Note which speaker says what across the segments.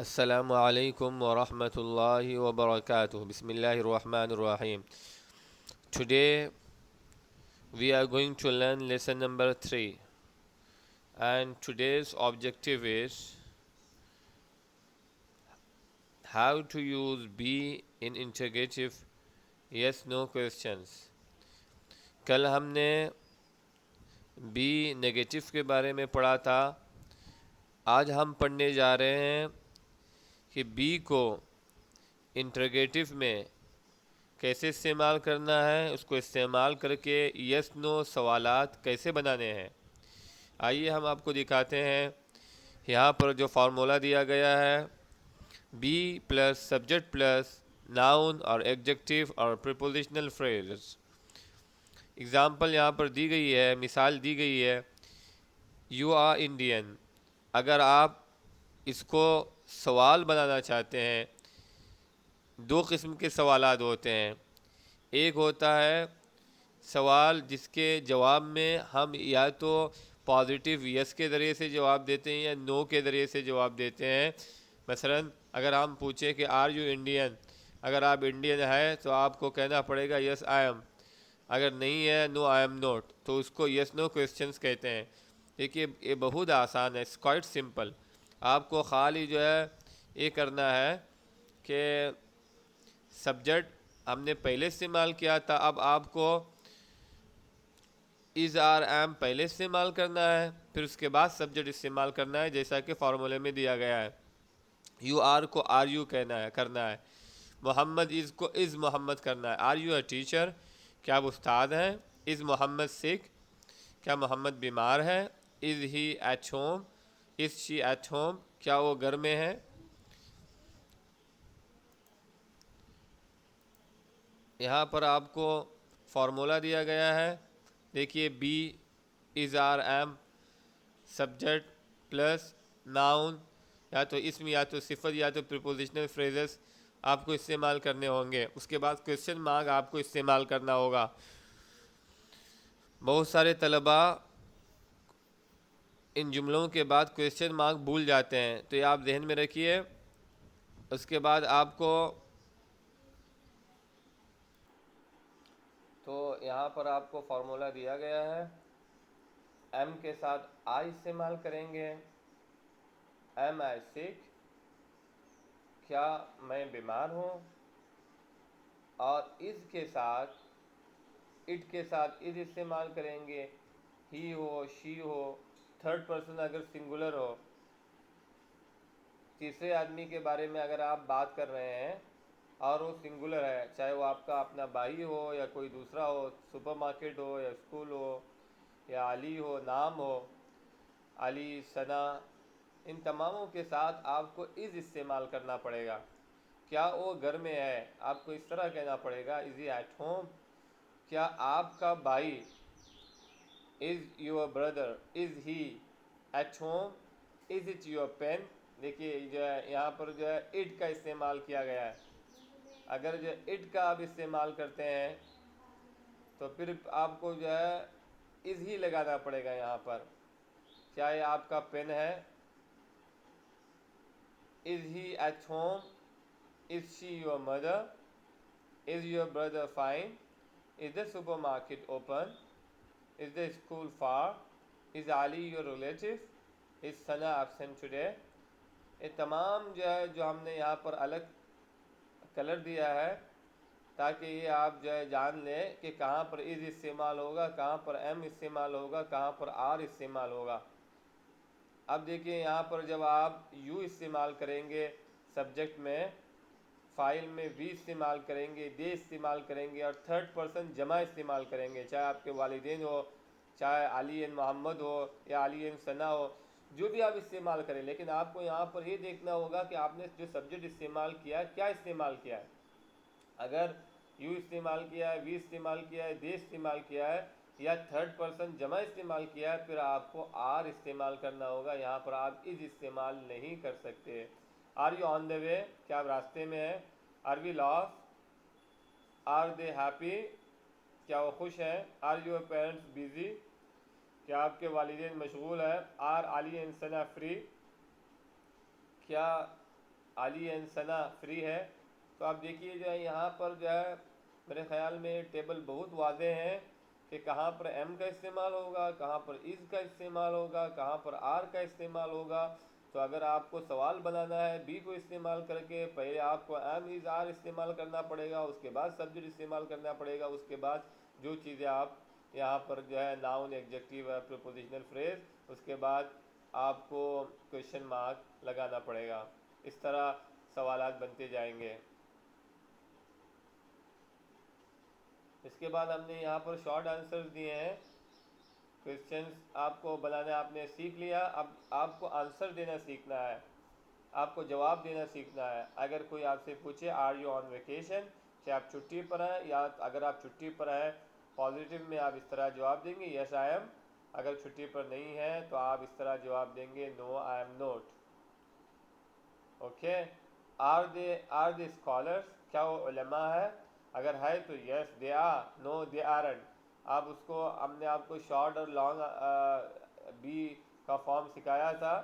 Speaker 1: Assalamu alaikum wa rahmatullahi wa barakatuh. Bismillahir Rahmanir Rahim. Today we are going to learn lesson number 3, and today's objective is how to use be in interrogative yes no questions. कल हमने B negative के बारे में पढ़ा था। आज हम पढ़ने जा रहे हैं कि बी को इंटरोगेटिव में कैसे इस्तेमाल करना है, उसको इस्तेमाल करके यस नो सवालात कैसे बनाने हैं। आइए हम आपको दिखाते हैं। यहाँ पर जो फार्मूला दिया गया है, be plus subject plus noun और एडजेक्टिव और प्रीपोजिशनल फ्रेज। एग्ज़ाम्पल यहाँ पर दी गई है, मिसाल दी गई है, यू आर इंडियन। अगर आप इसको सवाल बनाना चाहते हैं, दो किस्म के सवालात होते हैं। एक होता है सवाल जिसके जवाब में हम या तो पॉजिटिव यस के ज़रिए से जवाब देते हैं या नो के ज़रिए से जवाब देते हैं। मसलन अगर हम पूछें कि आर यू इंडियन, अगर आप इंडियन है तो आपको कहना पड़ेगा यस आई एम। अगर नहीं है, नो आई एम नॉट। तो उसको यस नो क्वेश्चंस कहते हैं। देखिए ये बहुत आसान है, इट्स क्वाइट सिंपल। आपको खाली जो है ये करना है कि सब्जेक्ट हमने पहले इस्तेमाल किया था, अब आपको इज़ आर एम पहले इस्तेमाल करना है, फिर उसके बाद सब्जेक्ट इस्तेमाल करना है जैसा कि फार्मूले में दिया गया है। यू आर को आर यू करना है। मोहम्मद इज़ को इज़ मोहम्मद करना है। आर यू अ टीचर, क्या आप उस्ताद हैं। इज़ मोहम्मद सिक, क्या मोहम्मद बीमार है। Is he at home, is she at home, क्या वो घर में है। यहाँ पर आपको फार्मूला दिया गया है। देखिए be is are am subject plus noun, या तो इसम या तो सिफत या तो प्रीपोजिशनल फ्रेजेस आपको इस्तेमाल करने होंगे। उसके बाद क्वेश्चन मार्क आपको इस्तेमाल करना होगा। बहुत सारे तलबा इन जुमलों के बाद क्वेश्चन मार्क भूल जाते हैं, तो ये आप जहन में रखिए। उसके बाद आपको तो यहाँ पर आपको फार्मूला दिया गया है। एम के साथ आई इस्तेमाल करेंगे। एम आई सिक, क्या मैं बीमार हूँ। और इज़ के साथ इट के साथ इज़ इस्तेमाल करेंगे। ही हो, शी हो, थर्ड पर्सन अगर सिंगुलर हो, तीसरे आदमी के बारे में अगर आप बात कर रहे हैं और वो सिंगुलर है, चाहे वो आपका अपना भाई हो या कोई दूसरा हो, सुपरमार्केट हो या स्कूल हो या अली हो, नाम हो, अली, सना, इन तमामों के साथ आपको इज़ इस्तेमाल करना पड़ेगा। क्या वो घर में है, आपको इस तरह कहना पड़ेगा इज़ ही एट होम। क्या आपका भाई, is your brother, is he at home. Is it your pen. देखिए जो है यहाँ पर जो है इट का इस्तेमाल किया गया है। अगर जो इट का आप इस्तेमाल करते हैं तो फिर आपको जो है इज़ ही लगाना पड़ेगा यहाँ पर। क्या ये आपका पेन है। Is he at home, is she your mother, is your brother fine, is the supermarket open, is the school far, is Ali your relative, is Sana absent today. ये तमाम जो है जो हमने यहाँ पर अलग कलर दिया है ताकि ये आप जो है जान लें कि कहाँ पर इज़ इस्तेमाल होगा, कहाँ पर एम इस्तेमाल होगा, कहाँ पर आर इस्तेमाल होगा। अब देखिए यहाँ पर जब आप यू इस्तेमाल करेंगे सब्जेक्ट में, फाइल में वी इस्तेमाल करेंगे, दे इस्तेमाल करेंगे और थर्ड पर्सन जमा इस्तेमाल करेंगे, चाहे आपके वालिदैन हो, चाहे अली एन मोहम्मद हो या अली एन सना हो, जो भी आप इस्तेमाल करें। लेकिन आपको यहाँ पर ये देखना होगा कि आपने जो सब्जेक्ट इस्तेमाल किया है क्या इस्तेमाल किया है। अगर यू इस्तेमाल किया है, वी इस्तेमाल किया है, दे इस्तेमाल किया है या थर्ड पर्सन जमा इस्तेमाल किया है, फिर आपको आर इस्तेमाल करना होगा। यहाँ पर आप इज इस्तेमाल नहीं कर सकते। Are you on the way, क्या आप रास्ते में हैं। Are we lost, are they happy, क्या वो खुश हैं। आर योर पेरेंट्स बिजी, क्या आपके वालिदैन मशगूल हैं। Are Ali and Sana free, क्या अली एंड सना फ्री है। तो आप देखिए जो है यहाँ पर जो है मेरे ख्याल में टेबल बहुत वाज़ेह है कि कहाँ पर एम का इस्तेमाल होगा, कहाँ पर इज़ का इस्तेमाल होगा, कहाँ पर आर का इस्तेमाल होगा। तो अगर आपको सवाल बनाना है बी को इस्तेमाल करके, पहले आपको एम इज़ आर इस्तेमाल करना पड़ेगा, उसके बाद सब्जेक्ट इस्तेमाल करना पड़ेगा, उसके बाद जो चीज़ें आप यहाँ पर जो है नाउन एग्जेक्टिव है प्रीपोजिशनल फ्रेज, उसके बाद आपको क्वेश्चन मार्क लगाना पड़ेगा। इस तरह सवालात बनते जाएंगे। इसके बाद हमने यहाँ पर शॉर्ट आंसर्स दिए हैं। क्वेश्चंस आपको बनाना आपने सीख लिया, अब आपको आंसर देना सीखना है, आपको जवाब देना सीखना है। अगर कोई आपसे पूछे आर यू ऑन वेकेशन, क्या आप छुट्टी पर हैं, या अगर आप छुट्टी पर हैं पॉजिटिव में आप इस तरह जवाब देंगे यस आई एम। अगर छुट्टी पर नहीं है तो आप इस तरह जवाब देंगे no I am not. Okay. Are they scholars, क्या वो उलमा है, अगर है तो yes they are, no they aren't. आप उसको हमने आपको शॉर्ट और लॉन्ग बी का फॉर्म सिखाया था,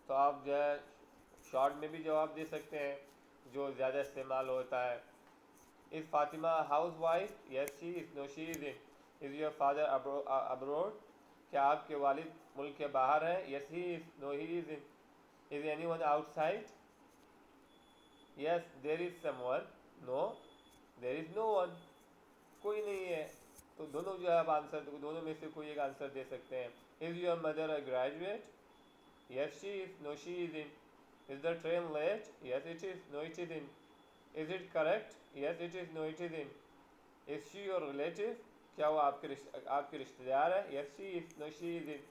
Speaker 1: तो आप जो है शॉर्ट में भी जवाब दे सकते हैं जो ज़्यादा इस्तेमाल होता है। Is Fatima housewife, yes she is, no she isn't. Is your father abroad, क्या आपके वालिद मुल्क के बाहर हैं, yes he is, no he isn't. Is anyone outside, yes there is someone, no there is no one, कोई नहीं है। तो दोनों जो है आप आंसर, दोनों में से कोई एक आंसर दे सकते हैं। Is your mother a graduate, yes she is, no she isn't. Is the train late, yes it is, no it isn't. Is it correct, yes it is, no it isn't. Is she your relative, क्या वो आपके रिश्तेदार है, yes she is, no she isn't.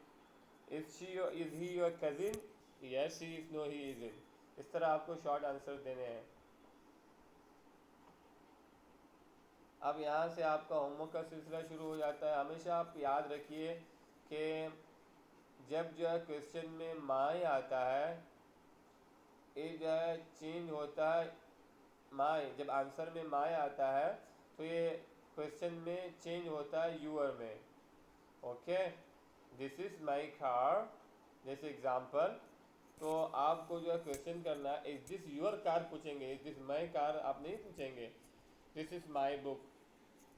Speaker 1: Is he your cousin, yes she is, no he isn't. इस तरह आपको short answer देने हैं। अब यहाँ से आपका होमवर्क का सिलसिला शुरू हो जाता है। हमेशा आप याद रखिए कि जब जो है क्वेश्चन में माई आता है, ये जो है चेंज होता है। माई जब आंसर में माई आता है तो ये क्वेश्चन में चेंज होता है यूअर में। Okay, this is my car जैसे एग्जाम्पल। तो आपको जो है क्वेश्चन करना है इज़ दिस यूअर कार पूछेंगे, इज़ दिस माई कार आप नहीं पूछेंगे। This is my book,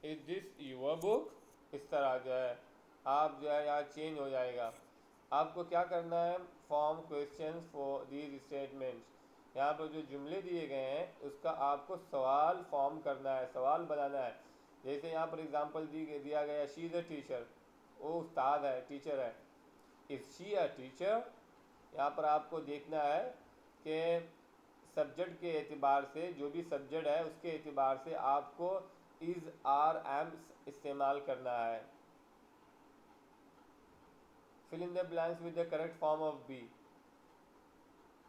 Speaker 1: is this your book. इस तरह जो है आप जो है यहाँ चेंज हो जाएगा। आपको क्या करना है, form question for these statements, यहाँ पर जो जुमले दिए गए हैं उसका आपको सवाल फॉर्म करना है, सवाल बनाना है। जैसे यहाँ पर एग्जांपल दिया गया शी इज़ अ टीचर, वो उस्ताद है, टीचर है। इज़ शी अ टीचर, यहाँ पर आपको देखना है कि सब्जेक्ट के एतबार से, जो भी सब्जेक्ट है उसके एतबार से आपको इज़ आर एम इस्तेमाल करना है। Fill in the blanks with the correct form of be.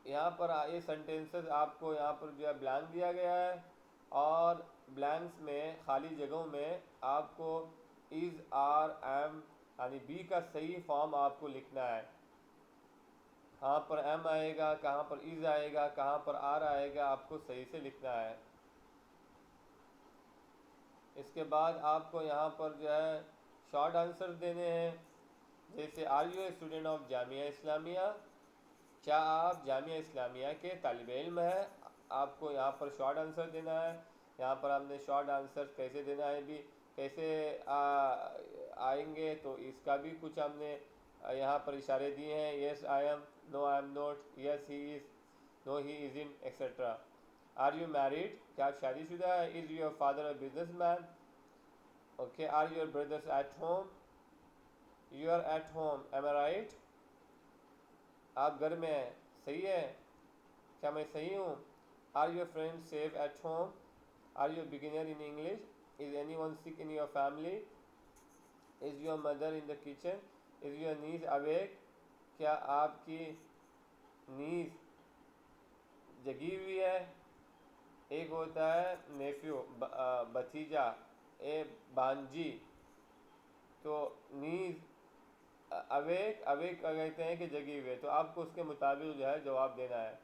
Speaker 1: यहाँ पर ये सेंटेंसेस आपको यहाँ पर जो है ब्लैंक दिया गया है, और ब्लैंक्स में खाली जगहों में आपको इज़ आर एम यानी बी का सही फॉर्म आपको लिखना है। कहाँ पर एम आएगा, कहाँ पर इज़ आएगा, कहाँ पर आर आएगा, आपको सही से लिखना है। इसके बाद आपको यहाँ पर जो है शॉर्ट आंसर देने हैं। जैसे are you a student of Jamia Islamia, क्या आप जामिया इस्लामिया के तालिब इल्म हैं, आपको यहाँ पर शॉर्ट आंसर देना है। यहाँ पर हमने शॉर्ट आंसर कैसे देना है भी, कैसे आएंगे, तो इसका भी कुछ हमने यहाँ पर इशारे दिए हैं। Yes I am, no I am not, yes he is, no he isn't, etcetera. Are you married, क्या आप शादीशुदा है। Is your father a businessman, okay. Are your brothers at home, you are at home, am I right, आप घर में हैं, सही है, क्या मैं सही हूँ। Are your friends safe at home, are you beginner in English, is anyone sick in your family, is your mother in the kitchen, is your niece awake, क्या आपकी नीज जगी हुई है। एक होता है नेफ्यू, भतीजा, ए भांजी। तो नीज अवेक, अवेक कहते हैं कि जगी हुई है, तो आपको उसके मुताबिक जो है जवाब देना है।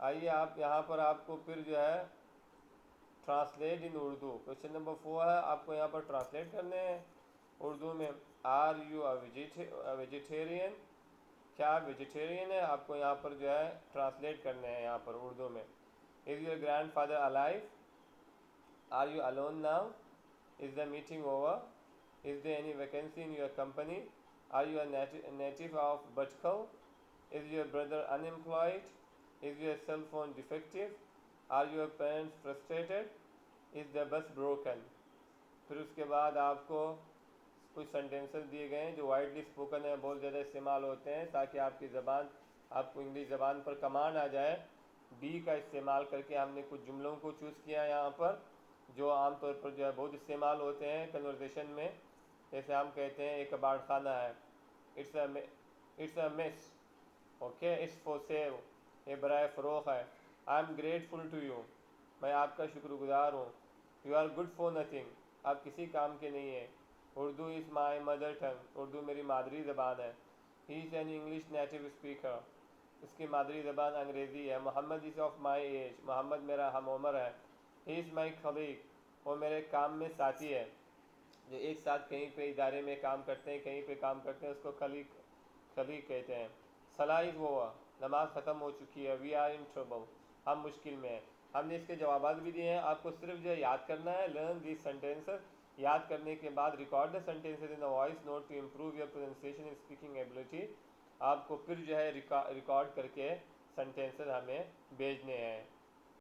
Speaker 1: आइए आप यहाँ पर आपको फिर जो है ट्रांसलेट इन उर्दू, क्वेश्चन नंबर 4 है, आपको यहाँ पर ट्रांसलेट करने हैं उर्दू में। आर यू अ वेजिटेरियन, क्या आप वेजिटेरियन है? आपको यहाँ पर जो है ट्रांसलेट करने हैं यहाँ पर उर्दू में। Is your grandfather alive? Are you alone now? Is the meeting over? Is there any vacancy in your company? Are you a native of Bhatkal? Is your brother unemployed? Is your cell phone defective? Are your parents frustrated? Is the bus broken? फिर उसके बाद आपको कुछ sentences दिए गए हैं जो widely spoken है, बहुत ज़्यादा इस्तेमाल होते हैं, ताकि आपकी ज़बान, आपको इंग्लिश ज़बान पर कमांड आ जाए। बी का इस्तेमाल करके हमने कुछ जुमलों को चूज़ किया यहाँ पर, जो आमतौर पर जो है बहुत इस्तेमाल होते हैं कन्वर्सेशन में। जैसे हम कहते हैं एक कबाड़ खाना है, it's a mess, okay, it's for sale, ये बराए फ़रोख है। I am grateful to you, मैं आपका शुक्रगुजार हूँ। You are good for nothing, आप किसी काम के नहीं हैं। Urdu is my mother tongue, Urdu मेरी मादरी ज़बान है। He is an English native speaker, इसकी मादरी ज़बान अंग्रेज़ी है। Mohammad is of my age, Mohammad मेरा हम उम्र है। ही इज़ माई खलीक, वो मेरे काम में साथी है। जो एक साथ कहीं पे इदारे में काम करते हैं, कहीं पे काम करते हैं, उसको खलीक खलीक कहते हैं। सलाह इज़ वो, नमाज ख़त्म हो चुकी है। वी आर इन ट्रबल, हम मुश्किल में हैं। हमने इसके जवाब भी दिए हैं, आपको सिर्फ जो है याद करना है। लर्न दिस सेंटेंसेस, याद करने के बाद record the sentences in the voice note to improve your pronunciation and speaking ability. आपको फिर जो है रिकॉर्ड करके सेंटेंसेस हमें भेजने हैं।